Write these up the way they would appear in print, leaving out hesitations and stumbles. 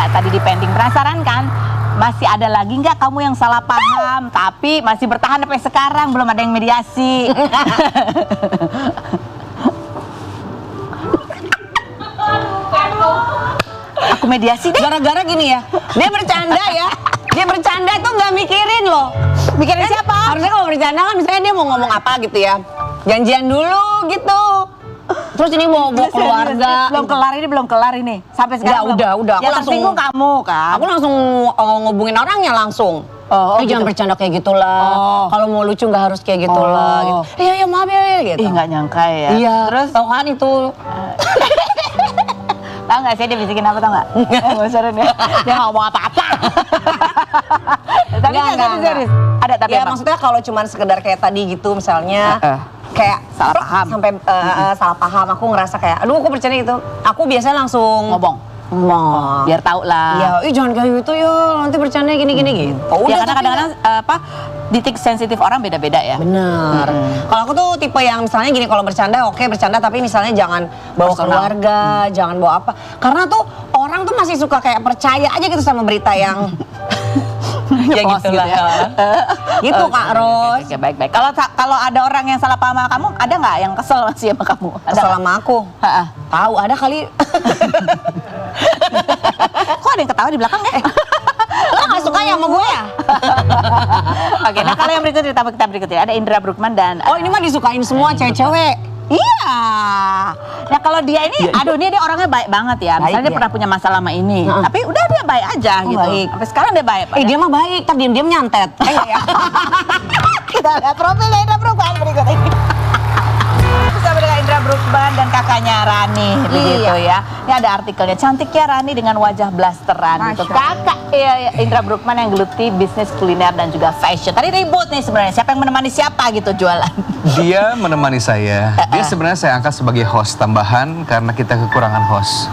kayak tadi di pending. Penasaran kan? Masih ada lagi nggak kamu yang salah paham, tapi masih bertahan sampai sekarang, belum ada yang mediasi? Aku mediasi deh. Gara-gara gini ya, dia bercanda ya. Dia bercanda tuh nggak mikirin loh. Mikirin siapa? Harusnya kalau bercanda kan misalnya dia mau ngomong apa gitu ya. Janjian dulu gitu. Terus ini mau bawa keluarga. Belum kelar ini. Sampai sekarang udah. Yang tersinggung kamu kan? Aku langsung ngubungin orangnya langsung. Gitu. Jangan bercanda kayak gitulah. Kalau mau lucu nggak harus kayak gitulah. Gitu. Iya maaf ya gitu. Ih nggak nyangka ya. Iya. Terus tau kan itu. Tahu nggak sih dia bisikin apa, tau nggak? Bocorin ya. Dia nggak ngomong apa-apa. Tapi nggak serius. Ada tapi ya emang. maksudnya kalau cuma sekedar kayak tadi gitu misalnya. Kayak salah paham. Sampai salah paham, aku ngerasa kayak aduh aku bercanda gitu. Aku biasanya langsung ngomong. Biar tahu lah. Iya, jangan kayak gitu ya, nanti bercanda gini gitu. Ya karena kadang-kadang titik sensitif orang beda-beda ya. Bener. Kalau aku tuh tipe yang misalnya gini, kalau bercanda oke bercanda, tapi misalnya jangan bawa keluarga, jangan bawa apa. Karena tuh orang tuh masih suka kayak percaya aja gitu sama berita yang ya gitu lah. Gitu Kak Ros. Oke, baik-baik. Kalau ada orang yang salah paham sama kamu, ada nggak yang kesel masih sama kamu? Kesel sama aku? Tahu ada kali. Kok ada yang ketawa di belakang ya? Lo gak suka ya sama gue ya? Oke, nah kalau yang berikutnya, kita berikutnya ada Indra Bruggman dan oh ini mah disukain semua cewek-cewek. Iya. Nah kalau dia ini, aduh dia orangnya baik banget ya. Misalnya dia pernah punya masalah sama ini, tapi udah dia baik aja gitu. Baik. Sampai sekarang dia baik. Dia mah baik, tapi diam-diam nyantet. Kita lihat profil Indra Bruggman berikut ini. Bersama dengan Indra Bruggman dan kakaknya Rani, begitu ya. Ini ada artikelnya, cantiknya Rani dengan wajah blasteran gitu. Kakak Indra Bruggman yang geluti bisnis kuliner dan juga fashion. Tadi ribut nih sebenarnya, siapa yang menemani siapa gitu jualan? Dia menemani saya. Dia sebenarnya saya angkat sebagai host tambahan karena kita kekurangan host.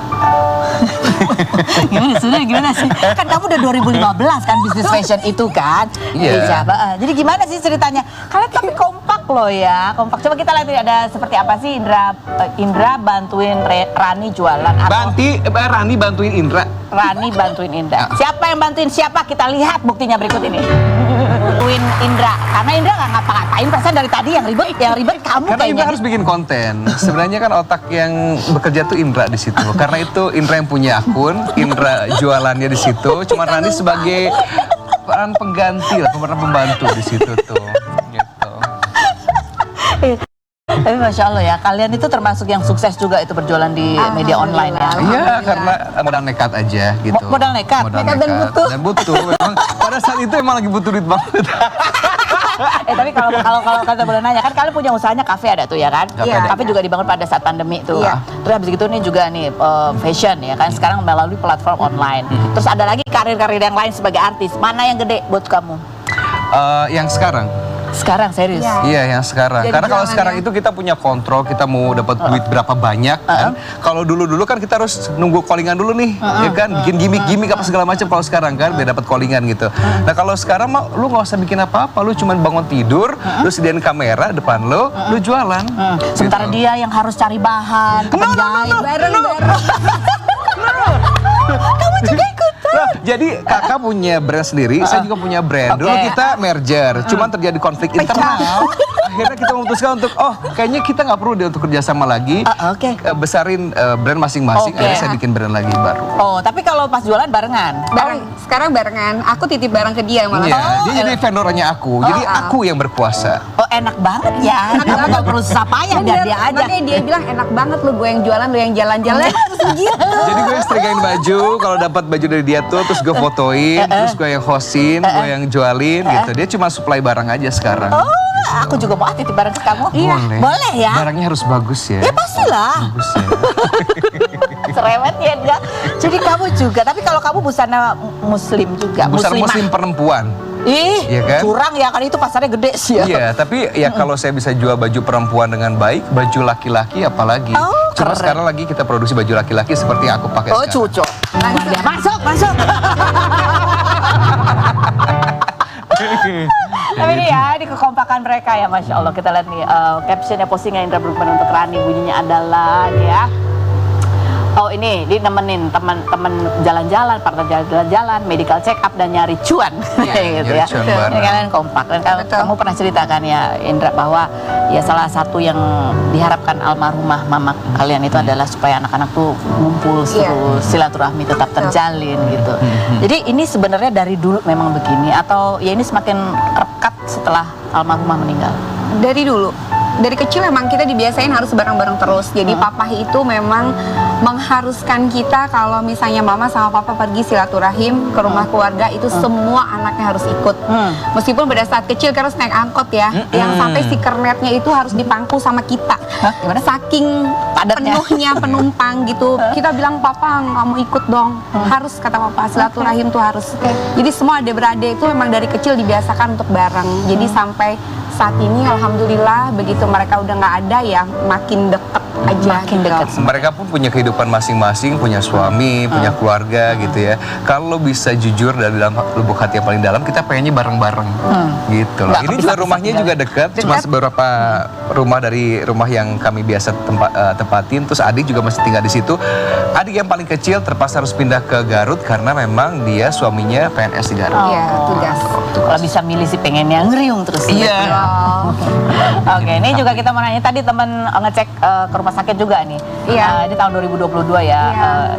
Gimana sih? Kan kamu udah 2015 kan bisnis fashion itu kan? Iya. Jadi gimana sih ceritanya? Kalian tapi kompak loh ya, kompak. Coba kita lihat ada seperti apa sih Indra bantuin Rani jualan. Rani bantuin Indra. Rani bantuin Indra. Siapa yang bantuin siapa? Kita lihat buktinya berikut ini. Bantuin Indra, karena Indra nggak ngapa-ngapain. Perasaan dari tadi yang ribet kamu karena kayaknya. Indra harus bikin konten. Sebenarnya kan otak yang bekerja tuh Indra di situ. Karena itu Indra yang punya akun, Indra jualannya di situ. Cuma Rani sebagai peran pengganti lah, pemeran pembantu di situ tuh. Gitu. Tapi Masya Allah ya, kalian itu termasuk yang sukses juga itu berjualan di media online ya? Iya, karena modal nekat aja gitu. Modal nekat? Nekat dan butuh. Memang pada saat itu emang lagi butuh duit banget. Tapi kalau kata boleh nanya, kan kalian punya usahanya kafe ada tuh ya kan? Kafe juga dibangun pada saat pandemi tuh. Terus habis gitu nih juga nih fashion ya kan, sekarang melalui platform online. Terus ada lagi karir-karir yang lain sebagai artis. Mana yang gede buat kamu? Yang sekarang. Sekarang serius? Iya yang sekarang. Karena kalau sekarang itu kita punya kontrol, kita mau dapat duit berapa banyak kan. Kalau dulu kan kita harus nunggu callingan dulu nih, ya kan, bikin gimmick apa segala macam. Kalau sekarang kan biar dapat callingan gitu. Nah kalau sekarang mah lu nggak usah bikin apa-apa, lu cuman bangun tidur, lu sediain kamera depan lu jualan. Sementara gitu. dia yang harus cari bahan, penjahit, bareng. Kamu juga ikut? Jadi kakak punya brand sendiri, saya juga punya brand. Dulu kita merger, cuman terjadi konflik internal. Akhirnya kita memutuskan untuk, kayaknya kita nggak perlu untuk kerjasama lagi. Besarin brand masing-masing, akhirnya saya bikin brand lagi baru. Oh, tapi kalau pas jualan barengan? Sekarang barengan, aku titip barang ke dia malah. Iya, dia jadi vendornya aku, jadi aku yang berkuasa. Oh, enak banget ya. Kamu nggak perlu susah payah biar dia aja. Makanya dia bilang enak banget lu, gue yang jualan, lu yang jalan-jalan. Jadi gue yang setrikain baju, kalau dapat baju dari dia tuh, terus gue fotoin, terus gue yang hostin, gue yang jualin gitu. Dia cuma supply barang aja sekarang. Oh, aku juga mau titip barang ke kamu. Iya. Boleh ya? Barangnya harus bagus ya. Ya pastilah. Bagus ya. Cerewet ya enggak? Jadi kamu juga, tapi kalau kamu busana muslim juga. Busana muslim perempuan. Ih, iya kan? curang ya, kan itu pasarnya gede sih ya. Iya, tapi ya kalau saya bisa jual baju perempuan dengan baik, baju laki-laki apalagi. Cuma sekarang lagi kita produksi baju laki-laki seperti yang aku pakai sekarang. Cucok. Masuk. Tapi ini ya, di kekompakan mereka ya, Masya Allah. Kita lihat nih, captionnya postingan Indra Bruggman untuk Rani, bunyinya adalah ya. Oh ini, dia nemenin teman-teman jalan-jalan, partner jalan-jalan, medical check up dan nyari cuan, gitu nyari ya. cuan bareng. Ini kalian kompak. Dan kamu pernah ceritakan ya Indra bahwa ya salah satu yang diharapkan almarhumah mama kalian itu adalah supaya anak-anak tuh ngumpul terus, silaturahmi tetap terjalin gitu. Jadi ini sebenarnya dari dulu memang begini atau ya ini semakin rekat setelah almarhumah meninggal? Dari dulu. Dari kecil memang kita dibiasain harus bareng-bareng terus. Jadi papa itu memang mengharuskan kita kalau misalnya mama sama papa pergi silaturahim ke rumah keluarga itu semua anaknya harus ikut. Meskipun pada saat kecil kita harus naik angkot ya, yang sampai si kernetnya itu harus dipangku sama kita. Gimana? Saking Padatnya. penuhnya penumpang gitu. Kita bilang papa nggak mau ikut dong. Harus kata papa silaturahim tuh harus. Jadi semua adik-beradik itu memang dari kecil dibiasakan untuk bareng. Jadi sampai saat ini alhamdulillah begitu mereka udah nggak ada ya makin deket aja. Makin gitu. dekat. Mereka pun punya kehidupan masing-masing, punya suami, punya keluarga gitu ya. Kalau bisa jujur dari dalam lubuk hati yang paling dalam, kita pengennya bareng-bareng gitu loh. Nggak Ini juga kepisah-pisah rumahnya juga dekat, cuma beberapa rumah dari rumah yang kami biasa tempatin. Terus adik juga masih tinggal di situ. Adik yang paling kecil terpaksa harus pindah ke Garut karena memang dia suaminya PNS di Garut. Iya, tugas. Kalau bisa milih sih pengennya ngeriung terus. Iya. Oke, ini juga kita mau nanya tadi teman ngecek ke rumah sakit juga nih. Iya. Ini tahun 2022 ya.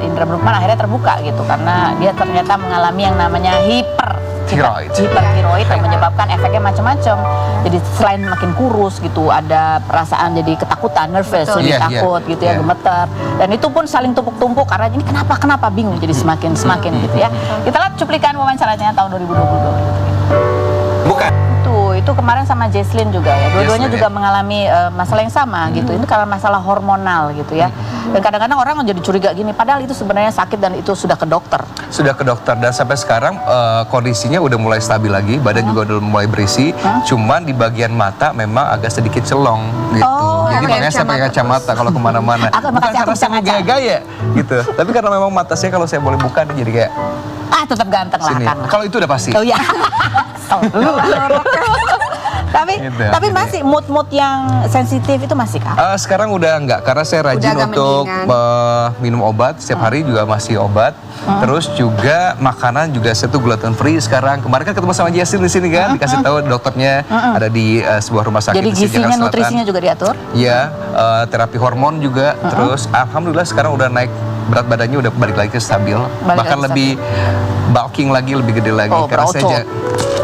Indra Bruggman akhirnya terbuka gitu karena dia ternyata mengalami yang namanya hipertiroid yang menyebabkan efeknya macam-macam. Jadi selain makin kurus gitu, ada perasaan jadi ketakutan, nervous, Betul. lebih Iya, takut iya, gitu ya, iya. gemeter. Dan itu pun saling tumpuk-tumpuk karena ini kenapa bingung jadi semakin gitu ya. Kita lihat cuplikan wawancaranya tahun 2022. Bukan. Itu kemarin sama Jesslyn juga ya. Dua-duanya Jesslyn, juga ya. mengalami masalah yang sama gitu. Itu karena masalah hormonal gitu ya. Dan kadang-kadang orang jadi curiga gini, padahal itu sebenarnya sakit dan itu sudah ke dokter. Sudah ke dokter dan sampai sekarang kondisinya udah mulai stabil lagi, badan juga udah mulai berisi. Cuman di bagian mata memang agak sedikit celong gitu. Oh, Jadi pakai makanya saya pakai kacamata kalau kemana-mana. Aku Bukan makasih, aku karena bisa saya mau ngaca. gaya-gaya gitu. Tapi karena memang mata saya kalau saya boleh buka dia jadi kayak Tetap ganteng lah sini. kan. Kalau itu udah pasti. Oh iya. tapi Gitu, tapi gitu. masih mood yang sensitif itu masih kah? Sekarang udah enggak karena saya rajin agak untuk mendingan. minum obat setiap hari juga masih obat. Terus juga makanan juga saya tuh gluten free sekarang. Kemarin kan ketemu sama Jesslyn di sini kan, dikasih tahu dokternya ada di sebuah rumah sakit Jadi di sini, gizinya, Jakarta Selatan. nutrisinya juga diatur? Iya, terapi hormon juga. Terus alhamdulillah sekarang udah naik berat badannya udah balik lagi ke stabil. Bahkan lagi lebih bulking lagi, lebih gede lagi Oh, karena saya berotot.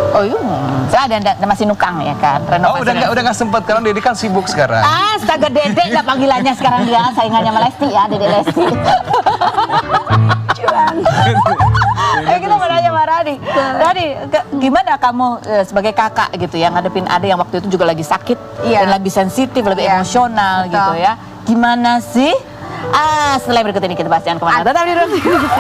Oh iya, saya ada masih nukang ya kan, renovasi. udah nggak sempet karena Dedi kan sibuk sekarang. Astaga, Dede lah panggilannya sekarang dia, saingannya sama Lesti ya, Dede Lesti. Kita mau nanya sama Rani. Rani, gimana kamu sebagai kakak gitu ya, ngadepin adik yang waktu itu juga lagi sakit, dan lagi sensitif, lebih emosional Betul. gitu ya. Gimana sih? Setelah berikut ini kita bahas, jangan kemana. Tetap di Ruang Publik.